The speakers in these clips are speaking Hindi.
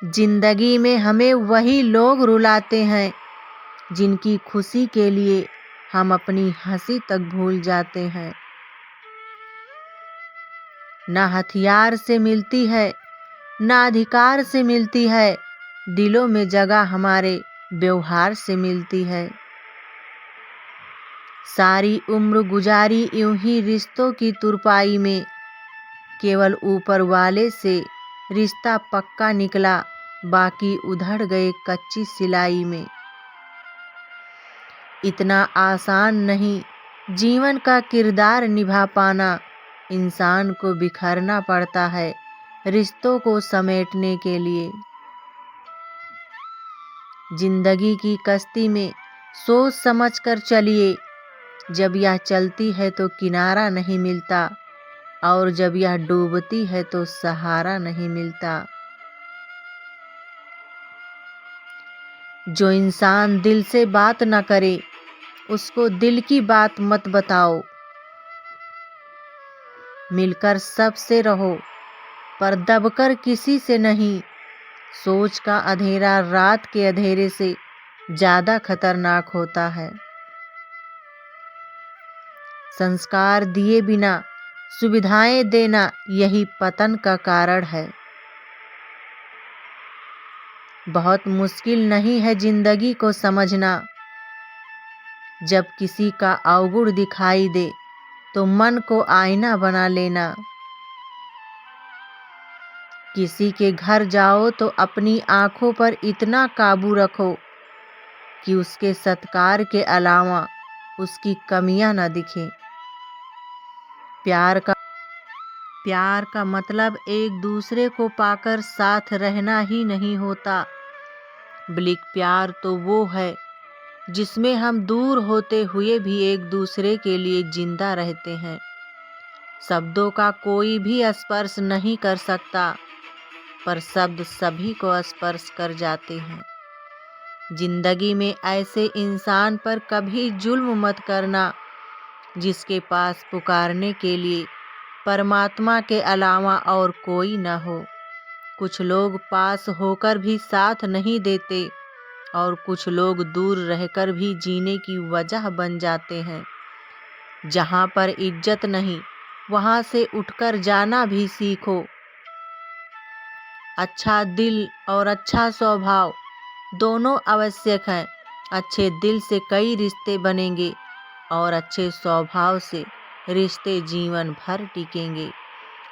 जिंदगी में हमें वही लोग रुलाते हैं जिनकी खुशी के लिए हम अपनी हंसी तक भूल जाते हैं। ना हथियार से मिलती है, ना अधिकार से मिलती है, दिलों में जगह हमारे व्यवहार से मिलती है। सारी उम्र गुजारी यूं ही रिश्तों की तुरपाई में, केवल ऊपर वाले से रिश्ता पक्का निकला, बाकी उधड़ गए कच्ची सिलाई में। इतना आसान नहीं जीवन का किरदार निभा पाना, इंसान को बिखरना पड़ता है रिश्तों को समेटने के लिए। जिंदगी की कश्ती में सोच समझ कर चलिए, जब यह चलती है तो किनारा नहीं मिलता, और जब यह डूबती है तो सहारा नहीं मिलता। जो इंसान दिल से बात न करे, उसको दिल की बात मत बताओ। मिलकर सबसे रहो, पर दबकर किसी से नहीं। सोच का अंधेरा रात के अंधेरे से ज्यादा खतरनाक होता है। संस्कार दिए बिना सुविधाएं देना, यही पतन का कारण है। बहुत मुश्किल नहीं है जिंदगी को समझना, जब किसी का अवगुण दिखाई दे तो मन को आईना बना लेना। किसी के घर जाओ तो अपनी आंखों पर इतना काबू रखो कि उसके सत्कार के अलावा उसकी कमियां न दिखें। प्यार का मतलब एक दूसरे को पाकर साथ रहना ही नहीं होता, बल्कि प्यार तो वो है जिसमें हम दूर होते हुए भी एक दूसरे के लिए जिंदा रहते हैं। शब्दों का कोई भी स्पर्श नहीं कर सकता, पर शब्द सभी को स्पर्श कर जाते हैं। जिंदगी में ऐसे इंसान पर कभी जुल्म मत करना जिसके पास पुकारने के लिए परमात्मा के अलावा और कोई न हो। कुछ लोग पास होकर भी साथ नहीं देते, और कुछ लोग दूर रहकर भी जीने की वजह बन जाते हैं। जहाँ पर इज्जत नहीं, वहाँ से उठकर जाना भी सीखो। अच्छा दिल और अच्छा स्वभाव दोनों आवश्यक हैं। अच्छे दिल से कई रिश्ते बनेंगे, और अच्छे स्वभाव से रिश्ते जीवन भर टिकेंगे।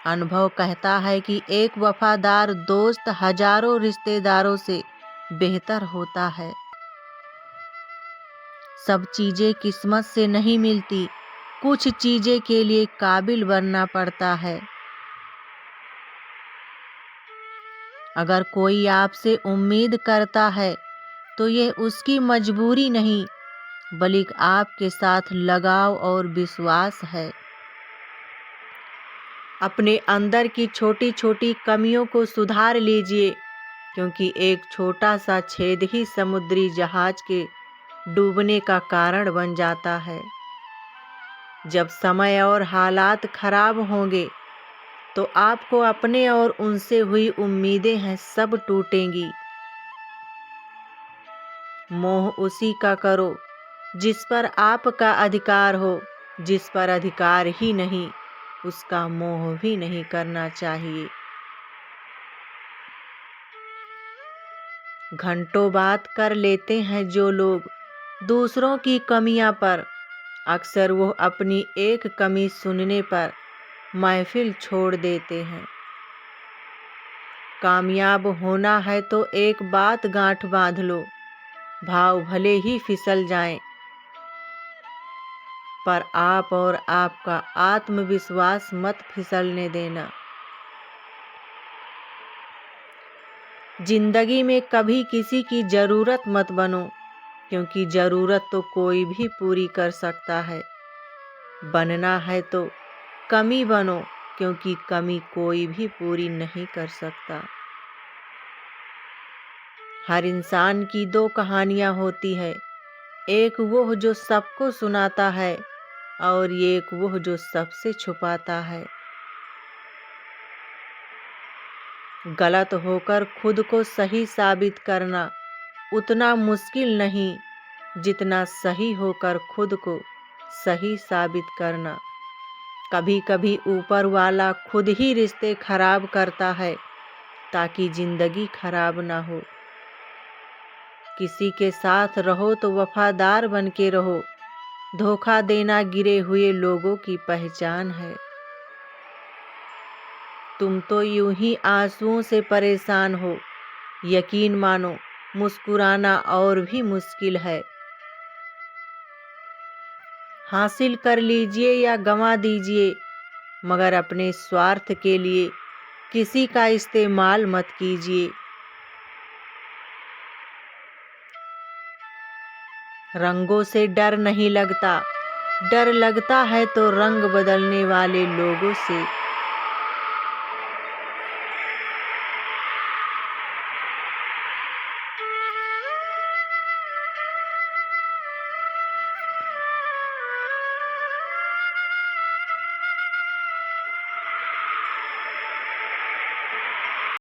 अनुभव कहता है कि एक वफादार दोस्त हजारों रिश्तेदारों से बेहतर होता है। सब चीजें किस्मत से नहीं मिलती, कुछ चीजें के लिए काबिल बनना पड़ता है। अगर कोई आपसे उम्मीद करता है तो ये उसकी मजबूरी नहीं, बल्कि आपके साथ लगाव और विश्वास है। अपने अंदर की छोटी छोटी कमियों को सुधार लीजिए, क्योंकि एक छोटा सा छेद ही समुद्री जहाज के डूबने का कारण बन जाता है। जब समय और हालात खराब होंगे तो आपको अपने और उनसे हुई उम्मीदें हैं सब टूटेंगी। मोह उसी का करो जिस पर आपका अधिकार हो, जिस पर अधिकार ही नहीं उसका मोह भी नहीं करना चाहिए। घंटों बात कर लेते हैं जो लोग दूसरों की कमियां पर, अक्सर वो अपनी एक कमी सुनने पर महफिल छोड़ देते हैं। कामयाब होना है तो एक बात गांठ बांध लो, भाव भले ही फिसल जाएं, पर आप और आपका आत्मविश्वास मत फिसलने देना। जिंदगी में कभी किसी की जरूरत मत बनो, क्योंकि जरूरत तो कोई भी पूरी कर सकता है। बनना है तो कमी बनो, क्योंकि कमी कोई भी पूरी नहीं कर सकता। हर इंसान की दो कहानियां होती है, एक वो जो सबको सुनाता है, और एक वो जो सबसे छुपाता है। गलत होकर खुद को सही साबित करना उतना मुश्किल नहीं जितना सही होकर खुद को सही साबित करना। कभी कभी ऊपर वाला खुद ही रिश्ते खराब करता है ताकि जिंदगी खराब ना हो। किसी के साथ रहो तो वफादार बन के रहो। धोखा देना गिरे हुए लोगों की पहचान है। तुम तो यूं ही आंसुओं से परेशान हो। यकीन मानो मुस्कुराना और भी मुश्किल है। हासिल कर लीजिए या गंवा दीजिए, मगर अपने स्वार्थ के लिए किसी का इस्तेमाल मत कीजिए। रंगों से डर नहीं लगता, डर लगता है तो रंग बदलने वाले लोगों से।